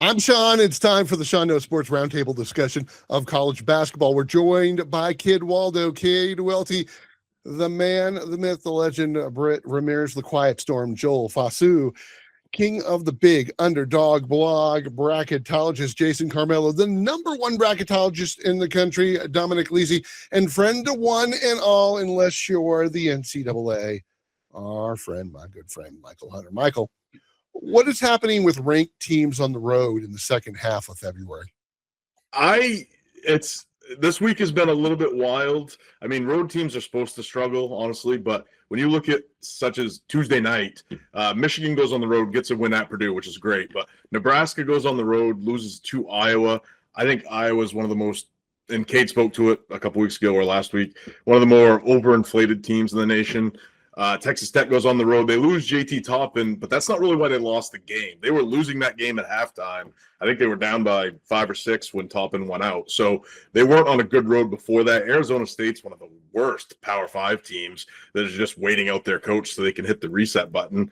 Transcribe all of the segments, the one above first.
I'm Sean. It's time for the Sean No Sports Roundtable discussion of college basketball. We're joined by Kid Waldo, Cade, Welty, the man, the myth, the legend, Britt Ramirez, the quiet storm, Joel Fosu, king of the big underdog blog, bracketologist Jason Carmello, the number one bracketologist in the country, Dominic Lese, and friend to one and all, unless you're the NCAA, our friend, my good friend, Mychal Hunter. Mychal, what is happening with ranked teams on the road in the second half of February? This week has been a little bit wild. I mean, road teams are supposed to struggle, honestly, but when you look at such as Tuesday night, Michigan goes on the road, gets a win at Purdue, which is great, but Nebraska goes on the road, loses to Iowa. I think Iowa is one of the most, and Cade spoke to it a couple weeks ago or last week, one of the more overinflated teams in the nation. Texas Tech goes on the road. They lose JT Toppin, but that's not really why they lost the game. They were losing that game at halftime. I think they were down by 5 or 6 when Toppin went out. So they weren't on a good road before that. Arizona State's one of the worst Power 5 teams that is just waiting out their coach so they can hit the reset button.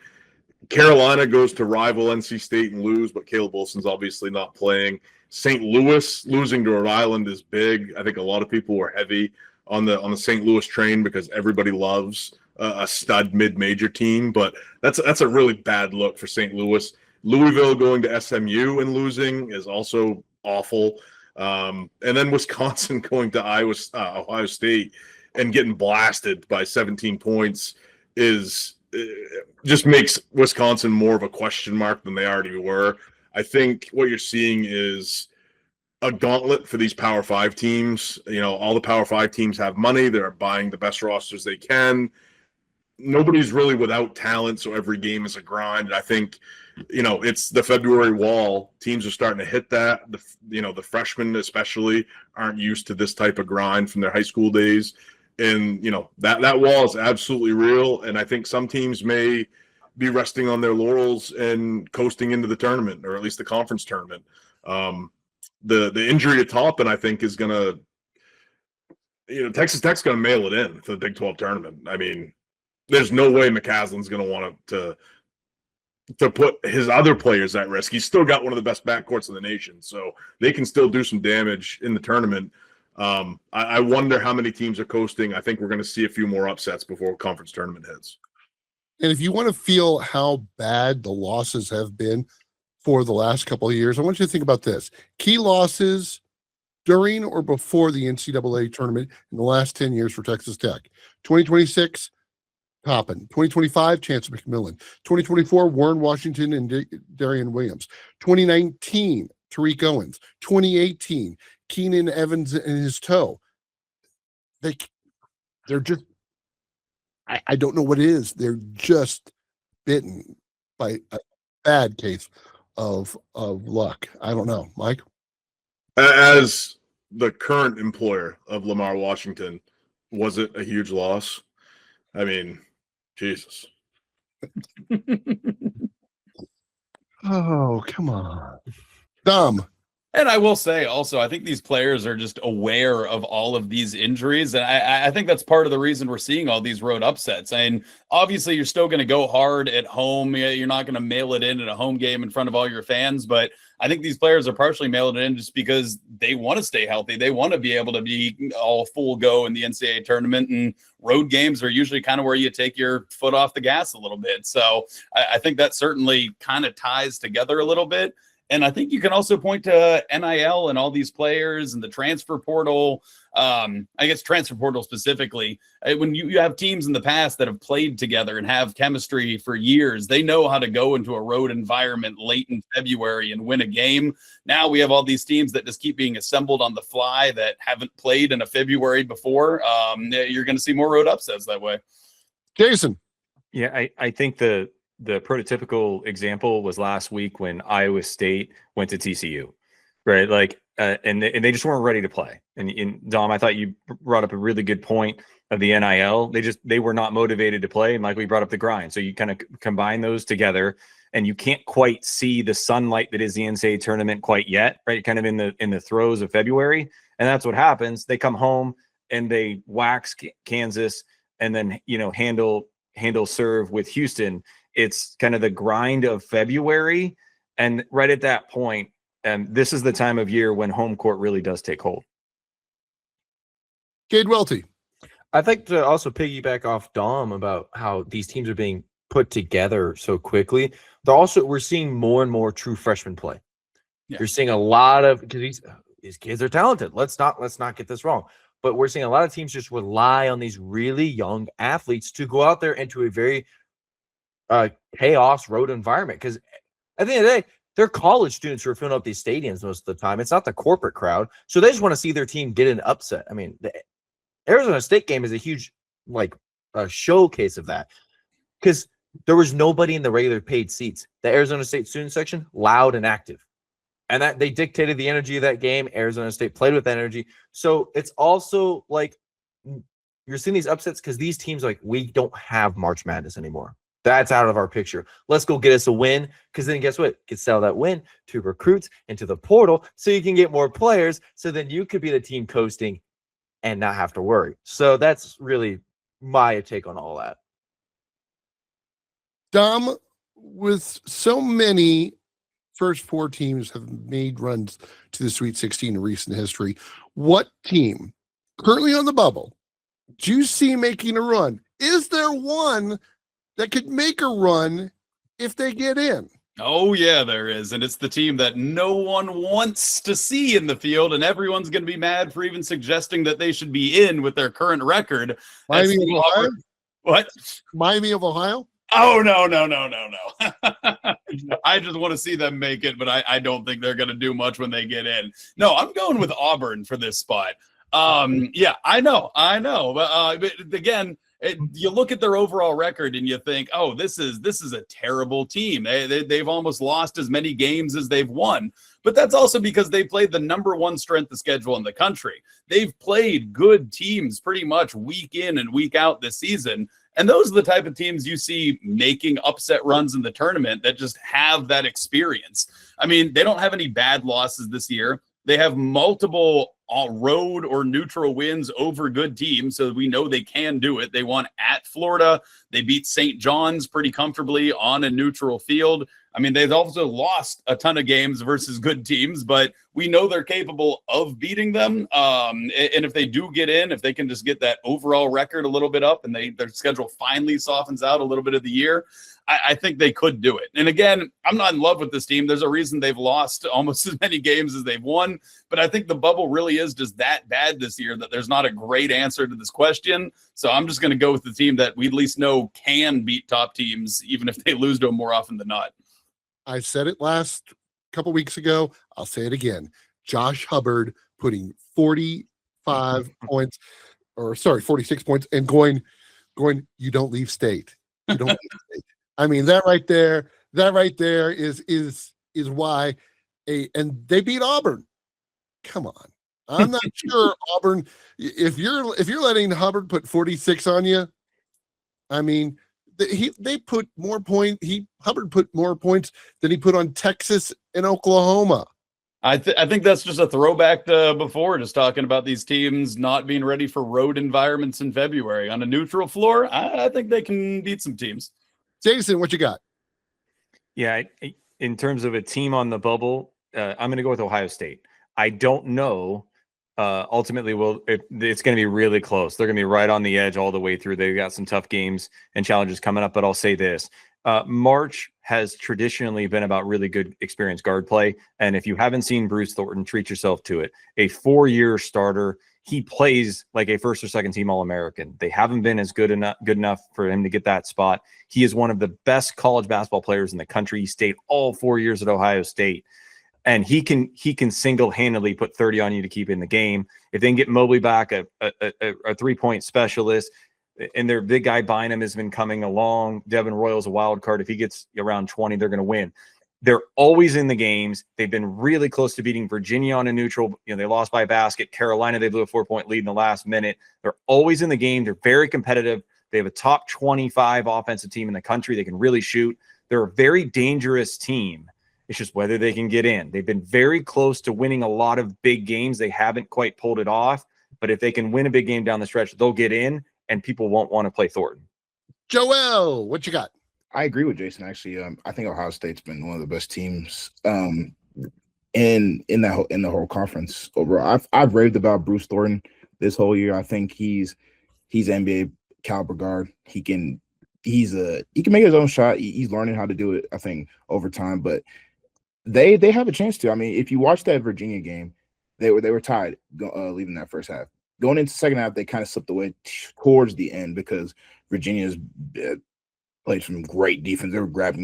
Carolina goes to rival NC State and lose, but Caleb Wilson's obviously not playing. St. Louis losing to Rhode Island is big. I think a lot of people were heavy on the St. Louis train because everybody loves a stud mid-major team, but that's a really bad look for St. Louis. Louisville going to SMU and losing is also awful. And then Wisconsin going to Ohio State and getting blasted by 17 points just makes Wisconsin more of a question mark than they already were. I think what you're seeing is a gauntlet for these Power 5 teams. You know, all the Power 5 teams have money. They're buying the best rosters they can. Nobody's really without talent, so every game is a grind. And I think, it's the February wall. Teams are starting to hit that. The freshmen especially aren't used to this type of grind from their high school days. And, that wall is absolutely real. And I think some teams may be resting on their laurels and coasting into the tournament, or at least the conference tournament. The injury to Toppin, I think, is going to, Texas Tech's going to mail it in for the Big 12 tournament. I mean, there's no way McCaslin's going to want to put his other players at risk. He's still got one of the best backcourts in the nation, so they can still do some damage in the tournament. I wonder how many teams are coasting. I think we're going to see a few more upsets before conference tournament hits. And if you want to feel how bad the losses have been for the last couple of years, I want you to think about this. Key losses during or before the NCAA tournament in the last 10 years for Texas Tech. 2026, Toppin. 2025, Chance McMillan. 2024, Warren Washington and Darian Williams. 2019, Tariq Owens. 2018, Keenan Evans and his toe. They're just, I don't know what it is. They're just bitten by a bad case of luck. I don't know. Mike? As the current employer of Lamar Washington, was it a huge loss? I mean, Jesus. Oh, come on. Dumb. And I will say also, I think these players are just aware of all of these injuries. And I think that's part of the reason we're seeing all these road upsets. And obviously, you're still going to go hard at home. You're not going to mail it in a home game in front of all your fans. But I think these players are partially mailing it in just because they want to stay healthy. They want to be able to be all full go in the NCAA tournament. And road games are usually kind of where you take your foot off the gas a little bit. So I think that certainly kind of ties together a little bit. And I think you can also point to NIL and all these players and the transfer portal. I guess transfer portal specifically. When you have teams in the past that have played together and have chemistry for years, they know how to go into a road environment late in February and win a game. Now we have all these teams that just keep being assembled on the fly that haven't played in a February before. You're going to see more road upsets that way. Jason. Yeah, I think the prototypical example was last week when Iowa State went to TCU, right? Like, and they just weren't ready to play. And Dom, I thought you brought up a really good point of the NIL. They were not motivated to play. And like we brought up the grind. So you kind of combine those together and you can't quite see the sunlight that is the NCAA tournament quite yet, right? Kind of in the throes of February. And that's what happens. They come home and they wax Kansas and then, handle serve with Houston. It's kind of the grind of February. And right at that point, And this is the time of year when home court really does take hold. Cade Welty. I think to also piggyback off Dom about how these teams are being put together so quickly. We're seeing more and more true freshmen play. Yeah. You're seeing a lot of, because these kids are talented. Let's not get this wrong. But we're seeing a lot of teams just rely on these really young athletes to go out there into a very chaos road environment. Because at the end of the day, they're college students who are filling up these stadiums most of the time. It's not the corporate crowd. So they just want to see their team get an upset. I mean, the Arizona State game is a huge showcase of that. Because there was nobody in the regular paid seats. The Arizona State student section, loud and active. And that they dictated the energy of that game. Arizona State played with that energy. So it's also like you're seeing these upsets because these teams we don't have March Madness anymore. That's out of our picture. Let's go get us a win, because then guess what? Get sell that win to recruits into the portal so you can get more players. So then you could be the team coasting and not have to worry. So that's really my take on all that. Dom, with so many first four teams have made runs to the Sweet 16 in recent history, what team currently on the bubble do you see making a run? Is there one that could make a run if they get in? Oh, yeah, there is. And it's the team that no one wants to see in the field, and everyone's going to be mad for even suggesting that they should be in with their current record. Miami of Ohio? What? Miami of Ohio? Oh, no. I just want to see them make it, but I don't think they're going to do much when they get in. No, I'm going with Auburn for this spot. Yeah, I know. But again, you look at their overall record and you think, oh, this is a terrible team. They've almost lost as many games as they've won. But that's also because they played the number one strength of schedule in the country. They've played good teams pretty much week in and week out this season. And those are the type of teams you see making upset runs in the tournament that just have that experience. I mean, they don't have any bad losses this year. They have multiple road or neutral wins over good teams, so we know they can do it. They won at Florida. They beat St. John's pretty comfortably on a neutral field. I mean, they've also lost a ton of games versus good teams, but we know they're capable of beating them. And if they do get in, if they can just get that overall record a little bit up and their schedule finally softens out a little bit of the year, I think they could do it. And again, I'm not in love with this team. There's a reason they've lost almost as many games as they've won. But I think the bubble really is just that bad this year that there's not a great answer to this question. So I'm just going to go with the team that we at least know can beat top teams, even if they lose to them more often than not. I said it last couple weeks ago. I'll say it again. Josh Hubbard putting 46 points and going, you don't leave state. You don't leave state. I mean, that right there is why and they beat Auburn. Come on. I'm not sure Auburn, if you're letting Hubbard put 46 on you, I mean, Hubbard put more points than he put on Texas and Oklahoma. I think that's just a throwback to before, just talking about these teams not being ready for road environments in February. On a neutral floor, I think they can beat some teams. Jason, what you got? Yeah, in terms of a team on the bubble, I'm going to go with Ohio State. I don't know. Ultimately, it's going to be really close. They're going to be right on the edge all the way through. They've got some tough games and challenges coming up, but I'll say this. March has traditionally been about really good experienced guard play. And if you haven't seen Bruce Thornton, treat yourself to it. A 4-year starter. He plays like a first or second team All-American. They haven't been as good enough for him to get that spot. He is one of the best college basketball players in the country. He stayed all 4 years at Ohio State. And he can single-handedly put 30 on you to keep in the game. If they can get Mobley back, a 3-point specialist, and their big guy Bynum has been coming along. Devin Royal's a wild card. If he gets around 20, they're going to win. They're always in the games. They've been really close to beating Virginia on a neutral. They lost by a basket. Carolina, they blew a 4-point lead in the last minute. They're always in the game. They're very competitive. They have a top 25 offensive team in the country. They can really shoot. They're a very dangerous team. It's just whether they can get in. They've been very close to winning a lot of big games. They haven't quite pulled it off. But if they can win a big game down the stretch, they'll get in, and people won't want to play Thornton. Joel, what you got? I agree with Jason, actually. I think Ohio State's been one of the best teams in the whole conference overall. I've raved about Bruce Thornton this whole year. I think he's NBA caliber guard. He can make his own shot. He's learning how to do it, I think, over time. But they have a chance to. I mean, if you watch that Virginia game, they were tied leaving that first half. Going into second half, they kind of slipped away towards the end because Virginia's played some great defense.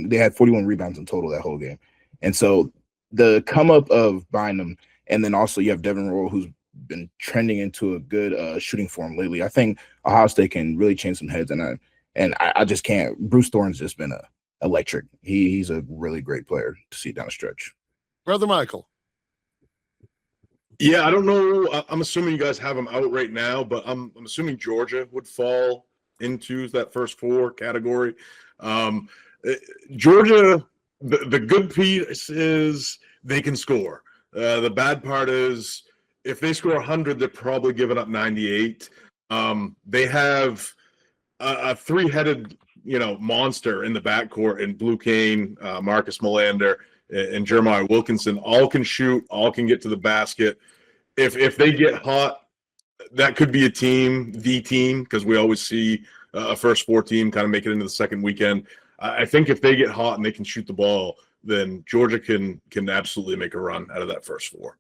They had 41 rebounds in total that whole game. And so the come up of Bynum, and then also you have Devin Royal, who's been trending into a good shooting form lately. I think Ohio State can really change some heads, and I just can't. Bruce Thornton's just been electric. He's a really great player to see down the stretch. Brother Mychal. Yeah, I don't know. I'm assuming you guys have them out right now, but I'm assuming Georgia would fall into that first four category. Georgia, the good piece is they can score. The bad part is if they score 100, they're probably giving up 98. They have a three-headed, monster in the backcourt in Blue Kane, Marcus Melander, and Jeremiah Wilkinson. All can shoot, all can get to the basket. If they get hot, that could be the team, because we always see a first four team kind of make it into the second weekend. I think if they get hot and they can shoot the ball, then Georgia can absolutely make a run out of that first four.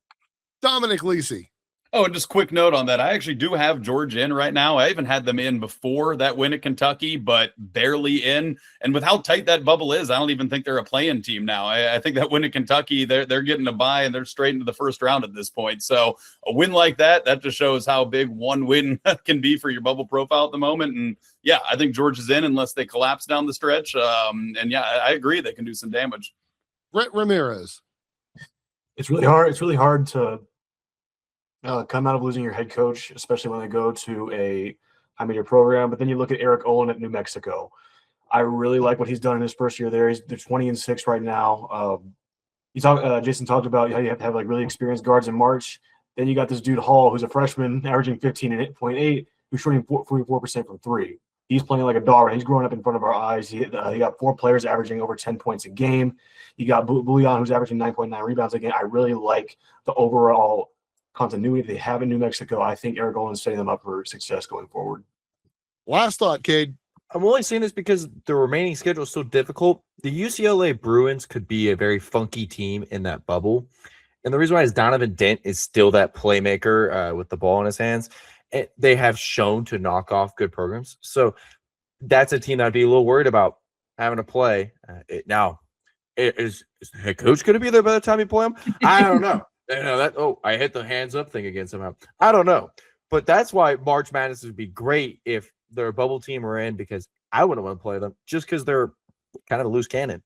Dominic, Lese. Oh, and just quick note on that. I actually do have Georgia in right now. I even had them in before that win at Kentucky, but barely in. And with how tight that bubble is, I don't even think they're a play-in team now. I think that win at Kentucky, they're getting a bye and they're straight into the first round at this point. So a win like that just shows how big one win can be for your bubble profile at the moment. And yeah, I think Georgia's in unless they collapse down the stretch. And yeah, I agree they can do some damage. Brett Ramirez. It's really hard. It's really hard to come out of losing your head coach, especially when they go to a high-major program. But then you look at Eric Olin at New Mexico. I really like what he's done in his first year there. They're 20-6 right now. Jason talked about how you have to have like really experienced guards in March. Then you got this dude Hall, who's a freshman, averaging 15.8, who's shooting 44% from three. He's playing like a dog. He's growing up in front of our eyes. He got four players averaging over 10 points a game. You got Bouillon, who's averaging 9.9 rebounds a game. I really like the overall continuity they have in New Mexico. I think Eric Olin's setting them up for success going forward. Last thought, Cade. I'm only saying this because the remaining schedule is so difficult. The UCLA Bruins could be a very funky team in that bubble. And the reason why is Donovan Dent is still that playmaker with the ball in his hands. And they have shown to knock off good programs. So that's a team that I'd be a little worried about having to play. Is the head coach going to be there by the time you play him? I don't know. I hit the hands up thing again somehow. I don't know. But that's why March Madness would be great if they're a bubble team are in, because I wouldn't want to play them just because they're kind of a loose cannon.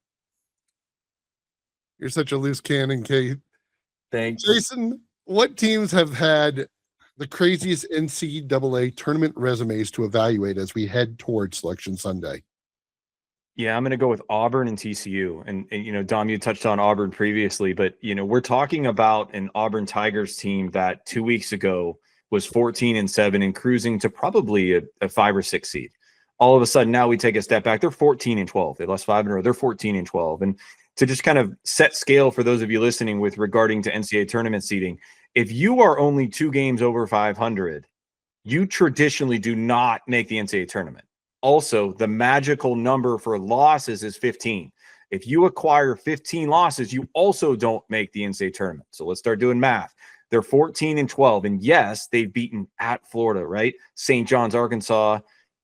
You're such a loose cannon, Cade. Thanks. Jason, what teams have had the craziest NCAA tournament resumes to evaluate as we head towards Selection Sunday? Yeah, I'm going to go with Auburn and TCU. And Dom, you touched on Auburn previously, but, we're talking about an Auburn Tigers team that 2 weeks ago was 14-7 and cruising to probably a 5 or 6 seed. All of a sudden, now we take a step back. They're 14-12. They lost 5 in a row. They're 14-12. And to just kind of set scale for those of you listening with regarding to NCAA tournament seeding, if you are only 2 games over 500, you traditionally do not make the NCAA tournament. Also, the magical number for losses is 15. If you acquire 15 losses, you also don't make the NCAA tournament. So let's start doing math. They're 14-12. And yes, they've beaten at Florida, right? St. John's, Arkansas,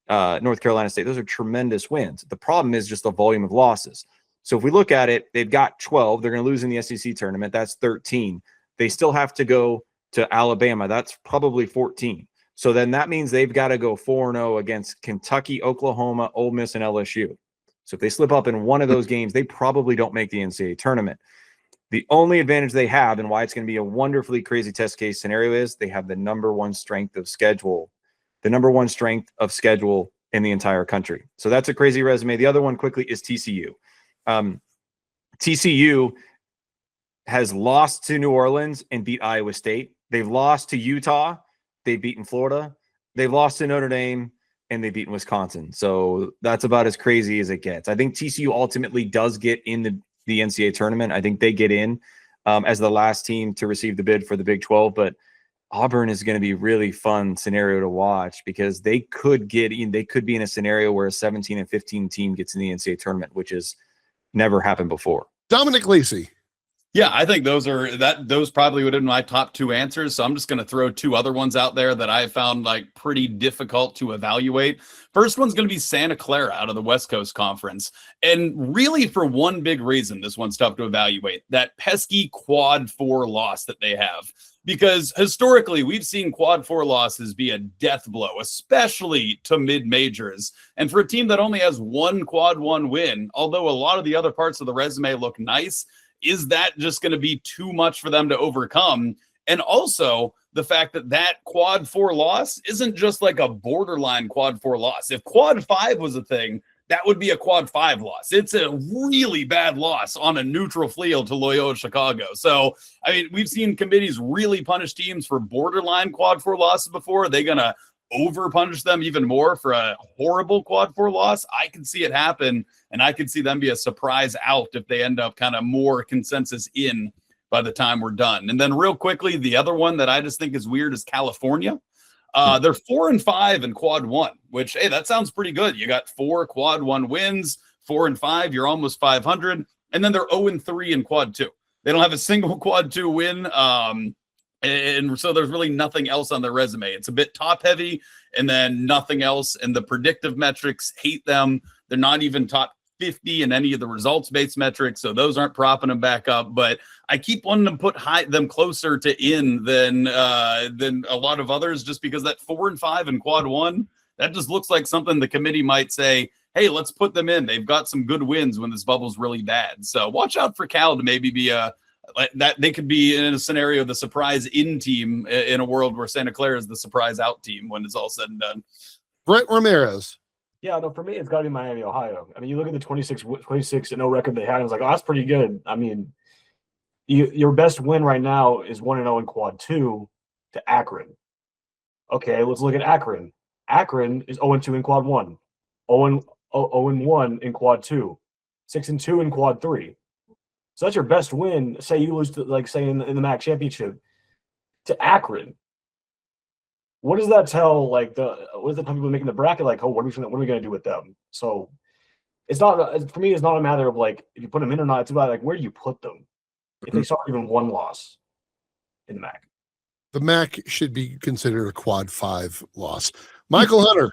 North Carolina State. Those are tremendous wins. The problem is just the volume of losses. So if we look at it, they've got 12. They're going to lose in the SEC tournament. That's 13. They still have to go to Alabama. That's probably 14. So then that means they've got to go 4-0 against Kentucky, Oklahoma, Ole Miss, and LSU. So if they slip up in one of those games, they probably don't make the NCAA tournament. The only advantage they have, and why it's going to be a wonderfully crazy test case scenario, is they have the number one strength of schedule. The number one strength of schedule in the entire country. So that's a crazy resume. The other one quickly is TCU. TCU has lost to New Orleans and beat Iowa State. They've lost to Utah. They've beaten Florida. They've lost to Notre Dame, and they've beaten Wisconsin. So that's about as crazy as it gets. I think TCU ultimately does get in the NCAA tournament. I think they get in. as the last team to receive the bid for the Big 12. But Auburn is going to be a really fun scenario to watch because they could be in a scenario where a 17 and 15 team gets in the NCAA tournament, which has never happened before. Dominic Lese. Yeah, I think those probably would have been my top two answers. So I'm just going to throw two other ones out there that I found like pretty difficult to evaluate. First one's going to be Santa Clara out of the West Coast Conference. And really for one big reason, this one's tough to evaluate, that pesky quad 4 loss that they have. Because historically, we've seen quad 4 losses be a death blow, especially to mid-majors. And for a team that only has one quad 1 win, although a lot of the other parts of the resume look nice, is that just going to be too much for them to overcome? And also the fact that quad 4 loss isn't just like a borderline quad 4 loss. If quad 5 was a thing, that would be a quad 5 loss. It's a really bad loss on a neutral field to Loyola Chicago. So, I mean, we've seen committees really punish teams for borderline quad 4 losses before. Are they going to over punish them even more for a horrible quad 4 loss? I can see it happen, and I could see them be a surprise out if they end up kind of more consensus in by the time we're done. And then real quickly, the other one that I just think is weird is California. They're 4-5 in quad 1, which, hey, that sounds pretty good. You got 4 quad 1 wins, 4-5, you're almost 500. And then they're 0-3 in quad 2. They don't have a single quad 2 win. And so there's really nothing else on their resume. It's a bit top heavy and then nothing else. And the predictive metrics hate them. They're not even top 50 in any of the results-based metrics, so those aren't propping them back up. But I keep wanting to put them closer to in than a lot of others, just because that 4-5 in quad 1, that just looks like something the committee might say, hey, let's put them in. They've got some good wins when this bubble's really bad. So watch out for Cal to maybe be that they could be in a scenario the surprise in team in a world where Santa Clara is the surprise out team when it's all said and done. Brett Ramirez. Yeah, no, for me, it's got to be Miami, Ohio. I mean, you look at the 26-0 record they had, and it's like, oh, that's pretty good. I mean, your best win right now is 1-0 in quad 2 to Akron. Okay, let's look at Akron. Akron is 0-2 in quad 1, 0-1 in quad 2, 6-2 in quad 3. So that's your best win. Say you lose to, like, say in the MAC championship to Akron. What does that tell? Like, what does that tell people making the bracket? Like, oh, what are we going to do with them? So it's not, for me, it's not a matter of like if you put them in or not. It's about like where do you put them if they saw even one loss in the MAC. The MAC should be considered a quad 5 loss. Mychal Hunter.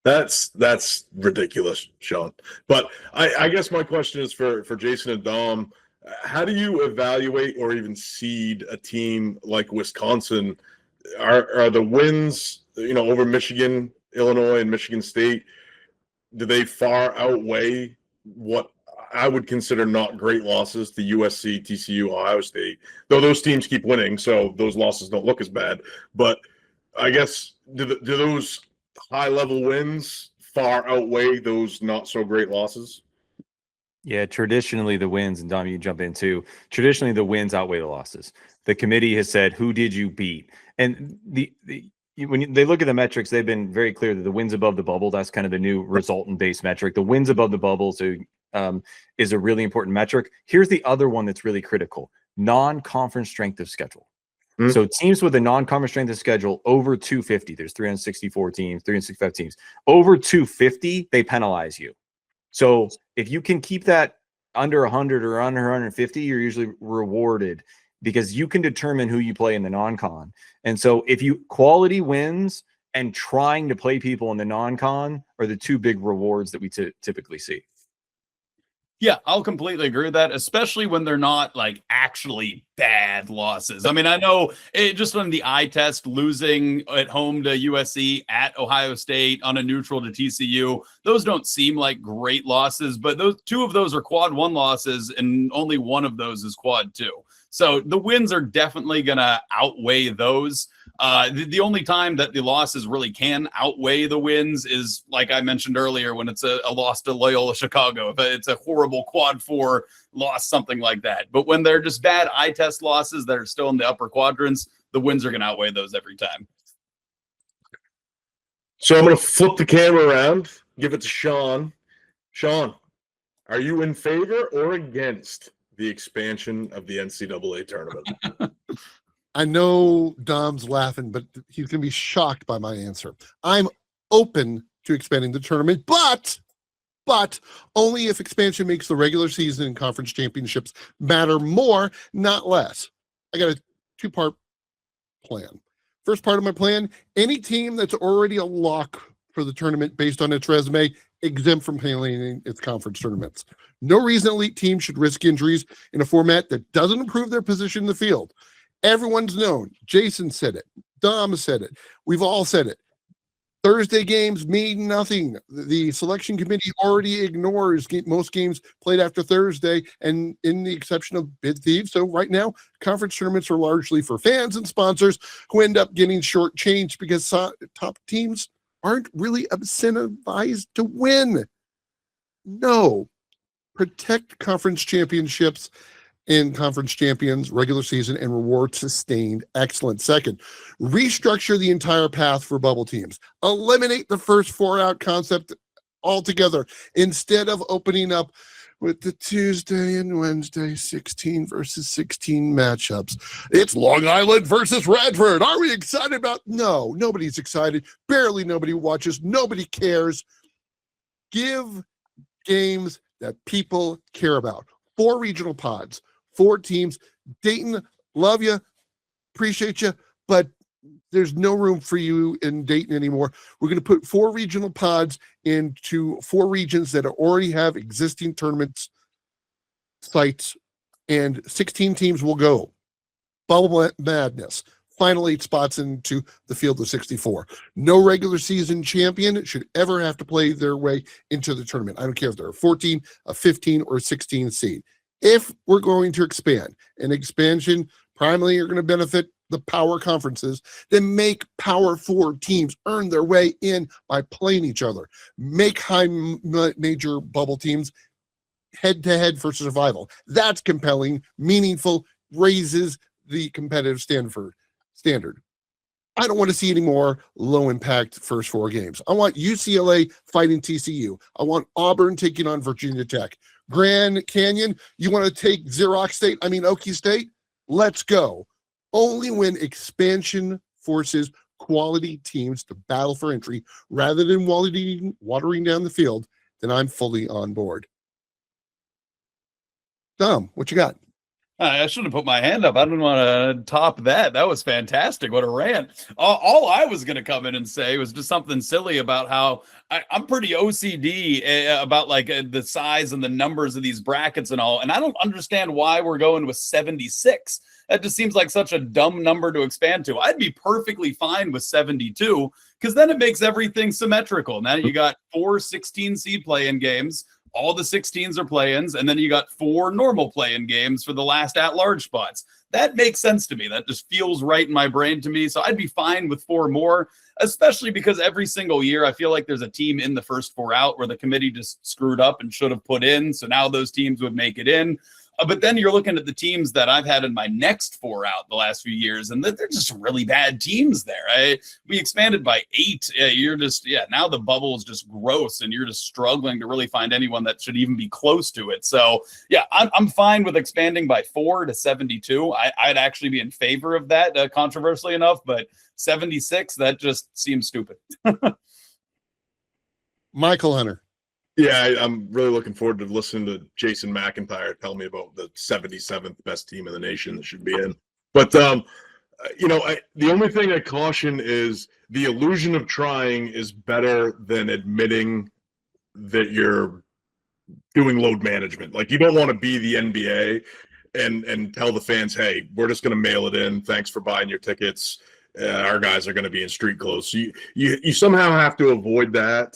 That's ridiculous, Sean. But I guess my question is for Jason and Dom. How do you evaluate or even seed a team like Wisconsin? Are the wins, over Michigan, Illinois, and Michigan State, do they far outweigh what I would consider not great losses to USC, TCU, Ohio State? Though those teams keep winning, so those losses don't look as bad. But I guess do those high-level wins far outweigh those not-so-great losses? Yeah, traditionally the wins, and Dom, you jump in too. Traditionally, the wins outweigh the losses. The committee has said, "Who did you beat?" And when they look at the metrics, they've been very clear that the wins above the bubble, that's kind of the new resultant-based metric. The wins above the bubble is a really important metric. Here's the other one that's really critical: non-conference strength of schedule. Mm-hmm. So teams with a non-conference strength of schedule over 250, there's 364 teams, 365 teams, over 250, they penalize you. So if you can keep that under 100 or under 150, you're usually rewarded because you can determine who you play in the non-con. And so if you quality wins and trying to play people in the non-con are the two big rewards that we typically see. Yeah, I'll completely agree with that, especially when they're not like actually bad losses. I mean, I know just on the eye test, losing at home to USC, at Ohio State, on a neutral to TCU, those don't seem like great losses, but those two of those are quad 1 losses and only one of those is quad 2. So the wins are definitely going to outweigh those. The only time that the losses really can outweigh the wins is, like I mentioned earlier, when it's a loss to Loyola Chicago. If it's a horrible quad 4 loss, something like that. But when they're just bad eye test losses that are still in the upper quadrants, the wins are going to outweigh those every time. So I'm going to flip the camera around, give it to Sean. Sean, are you in favor or against the expansion of the NCAA tournament. I know Dom's laughing, but he's going to be shocked by my answer. I'm open to expanding the tournament, but only if expansion makes the regular season and conference championships matter more, not less. I got a two-part plan. First part of my plan, any team that's already a lock for the tournament based on its resume, exempt from playing its conference tournaments. No reason elite teams should risk injuries in a format that doesn't improve their position in the field. Everyone's known. Jason said it. Dom said it. We've all said it. Thursday games mean nothing. The selection committee already ignores most games played after Thursday, and in the exception of bid thieves. So right now, conference tournaments are largely for fans and sponsors who end up getting shortchanged because top teams aren't really incentivized to win. No. Protect conference championships and conference champions, regular season, and reward sustained excellence. Second, restructure the entire path for bubble teams. Eliminate the first 4-out concept altogether instead of opening up with the Tuesday and Wednesday 16 versus 16 matchups. It's Long Island versus Radford. Are we excited about? No, nobody's excited. Barely nobody watches. Nobody cares. Give games that people care about. 4 regional pods. 4 teams. Dayton, love you, appreciate you, but there's no room for you in Dayton anymore. We're going to put 4 regional pods into 4 regions that already have existing tournaments sites, and 16 teams will go. Bubble madness. Final 8 spots into the field of 64. No regular season champion should ever have to play their way into the tournament. I don't care if they're a 14, a 15, or a 16 seed. If we're going to expand, and expansion primarily are going to benefit the power conferences, then make power 4 teams earn their way in by playing each other. Make high major bubble teams head-to-head for survival. That's compelling, meaningful, raises the competitive standard. I don't want to see any more low-impact first 4 games. I want UCLA fighting TCU. I want Auburn taking on Virginia Tech. Grand Canyon, you want to take Okie State? Let's go. Only when expansion forces quality teams to battle for entry rather than watering down the field, then I'm fully on board. Dom, what you got? I should have put my hand up. I didn't want to top that. That was fantastic. What a rant. All I was going to come in and say was just something silly about how I'm pretty OCD about like the size and the numbers of these brackets and all. And I don't understand why we're going with 76. That just seems like such a dumb number to expand to. I'd be perfectly fine with 72 because then it makes everything symmetrical. Now you got 4 16 seed play-in games. All the 16s are play-ins, and then you got 4 normal play-in games for the last at-large spots. That makes sense to me. That just feels right in my brain to me. So I'd be fine with 4 more, especially because every single year I feel like there's a team in the first 4 out where the committee just screwed up and should have put in. So now those teams would make it in. But then you're looking at the teams that I've had in my next 4 out the last few years, and they're just really bad teams there. We expanded by 8. Now the bubble is just gross, and you're just struggling to really find anyone that should even be close to it. So, yeah, I'm fine with expanding by 4 to 72. I'd actually be in favor of that, controversially enough, but 76, that just seems stupid. Michael Hunter. Yeah, I'm really looking forward to listening to Jason McIntyre tell me about the 77th best team in the nation that should be in. But, the only thing I caution is the illusion of trying is better than admitting that you're doing load management. Like, you don't want to be the NBA and tell the fans, hey, we're just going to mail it in. Thanks for buying your tickets. Our guys are going to be in street clothes. So you somehow have to avoid that.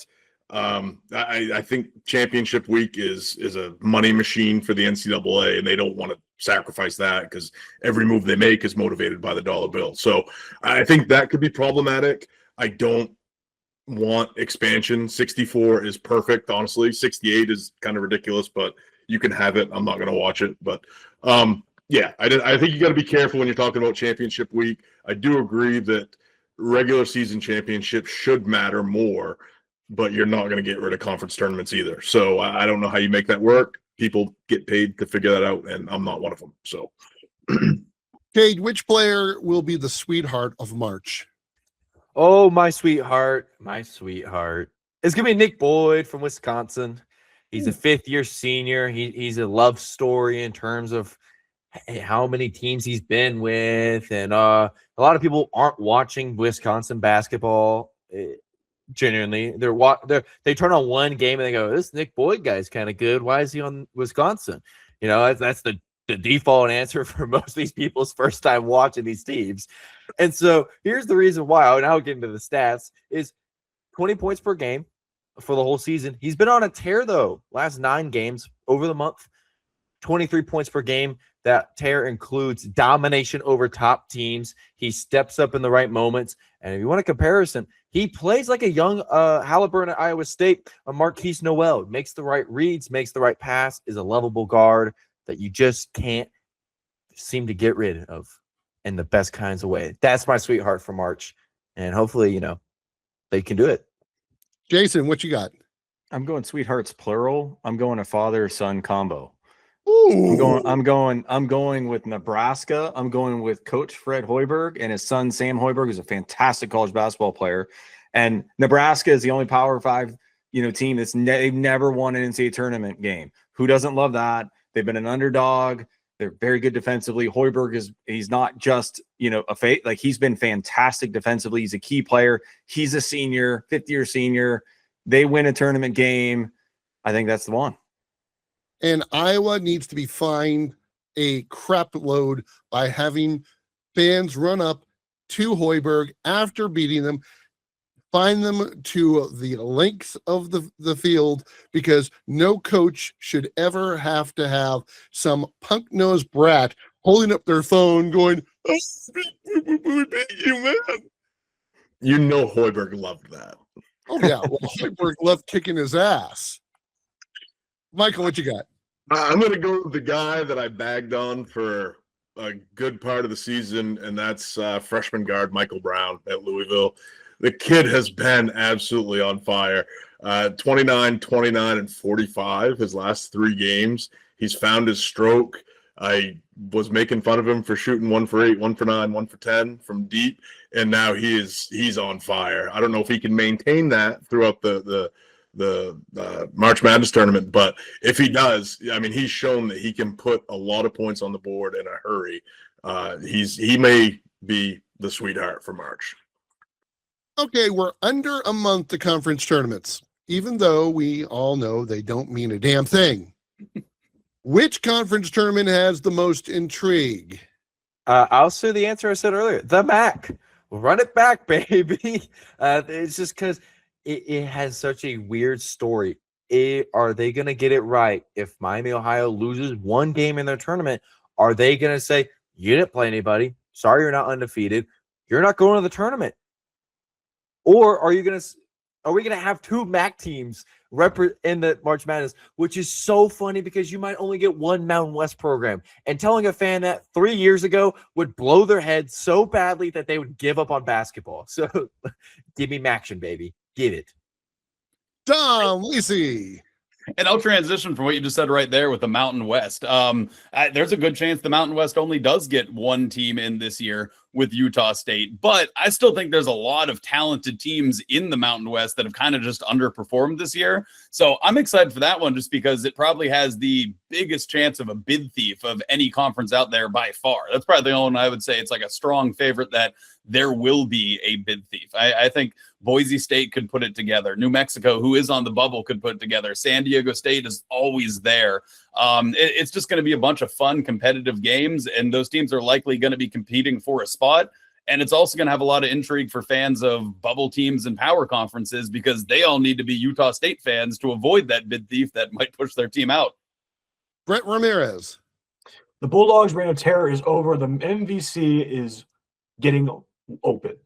I think championship week is a money machine for the NCAA, and they don't want to sacrifice that because every move they make is motivated by the dollar bill. So I think that could be problematic. I don't want expansion. 64 is perfect, honestly. 68 is kind of ridiculous, but you can have it. I'm not going to watch it, but I think you got to be careful when you're talking about championship week. I do agree that regular season championships should matter more, but you're not going to get rid of conference tournaments either. So I don't know how you make that work. people get paid to figure that out, and I'm not one of them. So, Cade, which player will be the sweetheart of March? Oh, my sweetheart. My sweetheart. It's going to be Nick Boyd from Wisconsin. He's a fifth-year senior. He's a love story in terms of how many teams he's been with. And a lot of people aren't watching Wisconsin basketball. Genuinely, they turn on one game and they go, "This Nick Boyd guy's kind of good. Why is he on Wisconsin?" You know, that's the default answer for most of these people's first time watching these teams. And so here's the reason why. And I'll get into the stats: is 20 points per game for the whole season. He's been on a tear though. Last 9 games over the month, 23 points per game. That tear includes domination over top teams. He steps up in the right moments. And if you want a comparison, he plays like a young Halliburton at Iowa State, a Marquise Noel. Makes the right reads, makes the right pass, is a lovable guard that you just can't seem to get rid of in the best kinds of way. That's my sweetheart for March. And hopefully, you know, they can do it. Jason, what you got? I'm going sweethearts plural. I'm going a father-son combo. Ooh. I'm going with Nebraska. I'm going with Coach Fred Hoiberg and his son Sam Hoiberg, who's a fantastic college basketball player. And Nebraska is the only Power 5, team they've never won an NCAA tournament game. Who doesn't love that? They've been an underdog. They're very good defensively. Hoiberg he's not just, a fate. Like, he's been fantastic defensively. He's a key player. He's a senior, 5th-year senior. They win a tournament game. I think that's the one. And Iowa needs to be fined a crap load by having fans run up to Hoiberg after beating them, find them to the length of the field, because no coach should ever have to have some punk-nosed brat holding up their phone going, "Oh, we beat you, man." Hoiberg loved that. Oh, yeah. Well, Hoiberg loved kicking his ass. Mychal, what you got? I'm going to go with the guy that I bagged on for a good part of the season, and that's freshman guard Mychal Brown at Louisville. The kid has been absolutely on fire. 29, 29, and 45 his last 3 games. He's found his stroke. I was making fun of him for shooting 1 for 8, 1 for 9, 1 for 10 from deep, and now he's on fire. I don't know if he can maintain that throughout the March Madness tournament, but if he does, I mean, he's shown that he can put a lot of points on the board in a hurry. He may be the sweetheart for March. Okay, we're under a month to conference tournaments, even though we all know they don't mean a damn thing. Which conference tournament has the most intrigue? I'll say the answer I said earlier. The MAC. Run it back, baby. It's just because it has such a weird story. Are they going to get it right? If Miami, Ohio loses 1 game in their tournament, are they going to say, "You didn't play anybody. Sorry, you're not undefeated. You're not going to the tournament"? Or are we going to have 2 MAC teams in the March Madness, which is so funny because you might only get 1 Mountain West program. And telling a fan that 3 years ago would blow their head so badly that they would give up on basketball. So give me Maction, baby. Give it. Dom, Lese. And I'll transition from what you just said right there with the Mountain West. There's a good chance the Mountain West only does get 1 team in this year with Utah State, but I still think there's a lot of talented teams in the Mountain West that have kind of just underperformed this year. So I'm excited for that one just because it probably has the biggest chance of a bid thief of any conference out there by far. That's probably the only one I would say it's like a strong favorite that there will be a bid thief. I think Boise State could put it together. New Mexico, who is on the bubble, could put it together. San Diego State is always there. It's just going to be a bunch of fun, competitive games, and those teams are likely going to be competing for a spot. And it's also going to have a lot of intrigue for fans of bubble teams and power conferences because they all need to be Utah State fans to avoid that bid thief that might push their team out. Brett Ramirez. The Bulldogs' reign of terror is over. The MVC is getting open.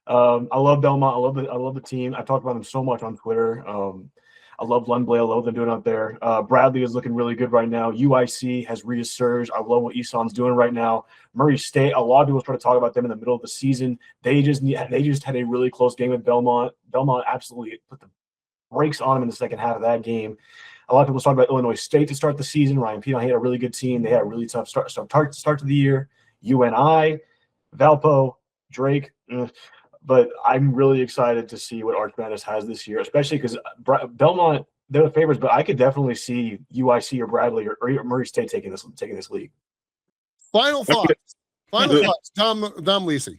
I love Belmont. I love the team. I talked about them so much on Twitter. I love Lundblay. I love what they're doing out there. Bradley is looking really good right now. UIC has resurged. I love what Eson's doing right now. Murray State, a lot of people try to talk about them in the middle of the season. They just had a really close game with Belmont. Belmont absolutely put the brakes on them in the second half of that game. A lot of people talk about Illinois State to start the season. Ryan Pino had a really good team. They had a really tough start to the year. UNI, Valpo, Drake. But I'm really excited to see what Arch Madness has this year, especially because Belmont, they're the favorites, but I could definitely see UIC or Bradley or Murray State taking this league. Final thoughts. Dom Lese.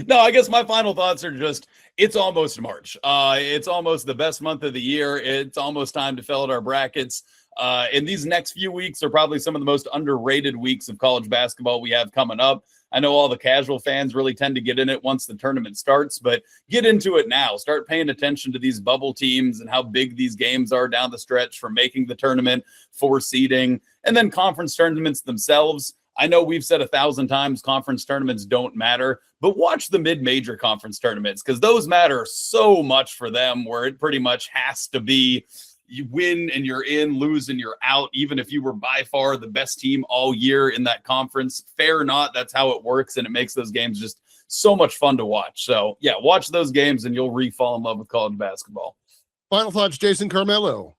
No, I guess my final thoughts are just it's almost March. It's almost the best month of the year. It's almost time to fill out our brackets. And these next few weeks are probably some of the most underrated weeks of college basketball we have coming up. I know all the casual fans really tend to get in it once the tournament starts, but get into it now. Start paying attention to these bubble teams and how big these games are down the stretch for making the tournament, for seeding, and then conference tournaments themselves. I know we've said 1,000 times conference tournaments don't matter, but watch the mid-major conference tournaments because those matter so much for them, where it pretty much has to be you win and you're in, lose and you're out, even if you were by far the best team all year in that conference. Fair or not, that's how it works, and it makes those games just so much fun to watch. So, yeah, watch those games and you'll re-fall in love with college basketball. Final thoughts, Jason Carmello.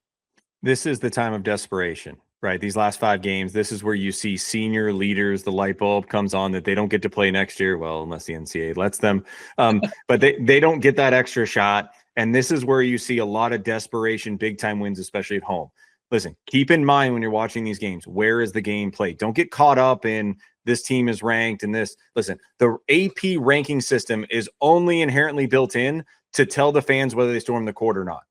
This is the time of desperation, right? These last 5 games, this is where you see senior leaders, the light bulb comes on that they don't get to play next year. Well, unless the NCAA lets them. But they don't get that extra shot. And this is where you see a lot of desperation, big-time wins, especially at home. Listen, keep in mind when you're watching these games, where is the game played? Don't get caught up in this team is ranked and this. Listen, the AP ranking system is only inherently built in to tell the fans whether they storm the court or not,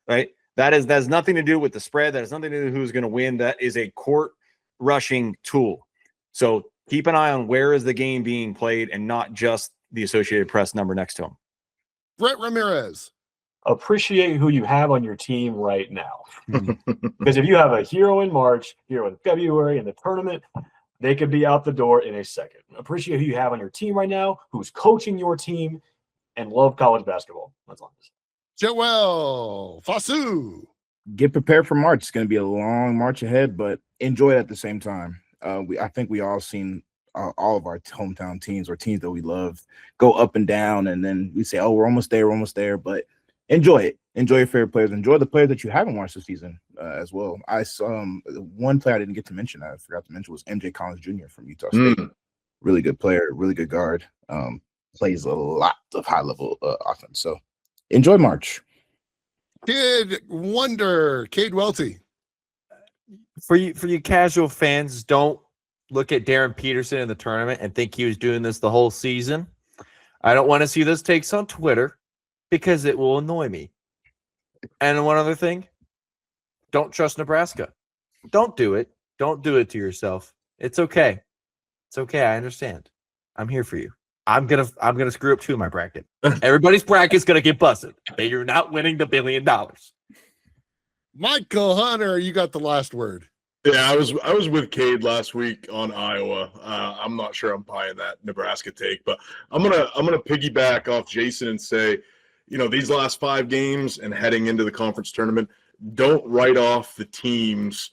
right? That has nothing to do with the spread. That has nothing to do with who's going to win. That is a court rushing tool. So keep an eye on where is the game being played and not just the Associated Press number next to him. Brett Ramirez. Appreciate who you have on your team right now. Because if you have a hero in March, hero in February, in the tournament, they could be out the door in a second. Appreciate who you have on your team right now, who's coaching your team, and love college basketball. That's all. Joel Fosu. Get prepared for March. It's going to be a long March ahead, but enjoy it at the same time. I think we all seen all of our hometown teams or teams that we love go up and down, and then we say, oh, we're almost there, but enjoy it. Enjoy your favorite players. Enjoy the players that you haven't watched this season as well. I saw one player I didn't get to mention, I forgot to mention, was MJ Collins Jr. from Utah State. Really good player, really good guard. Plays a lot of high-level offense. So enjoy March. Kid Wonder, Cade Welty. For you casual fans, don't look at Darren Peterson in the tournament and think he was doing this the whole season. I don't want to see those takes on Twitter, because it will annoy me. And one other thing, don't trust Nebraska. Don't do it. Don't do it to yourself. It's okay. It's okay. I understand. I'm here for you. I'm gonna screw up too in my bracket. Everybody's bracket's gonna get busted. You're not winning the $1 billion. Mychal Hunter, you got the last word. Yeah, I was with Cade last week on Iowa. I'm not sure I'm buying that Nebraska take, but I'm gonna piggyback off Jason and say, these last 5 games and heading into the conference tournament, don't write off the teams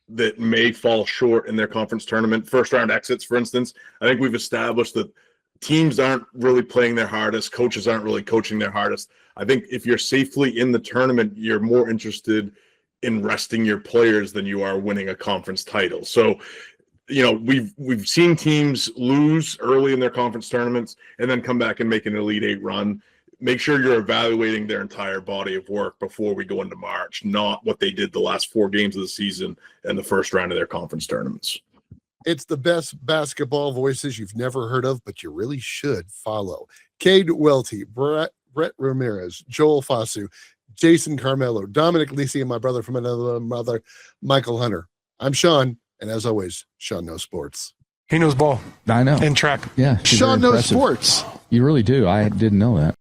that may fall short in their conference tournament. First round exits, for instance. I think we've established that teams aren't really playing their hardest. Coaches aren't really coaching their hardest. I think if you're safely in the tournament, you're more interested in resting your players than you are winning a conference title. So, we've seen teams lose early in their conference tournaments and then come back and make an Elite 8 run. Make sure you're evaluating their entire body of work before we go into March, not what they did the last 4 games of the season and the first round of their conference tournaments. It's the best basketball voices you've never heard of, but you really should follow. Cade Welty, Brett Ramirez, Joel Fosu, Jason Carmello, Dominic Lese, and my brother from another mother, Mychal Hunter. I'm Sean, and as always, Sean knows sports. He knows ball. I know. And track. Yeah. Sean knows sports. You really do. I didn't know that.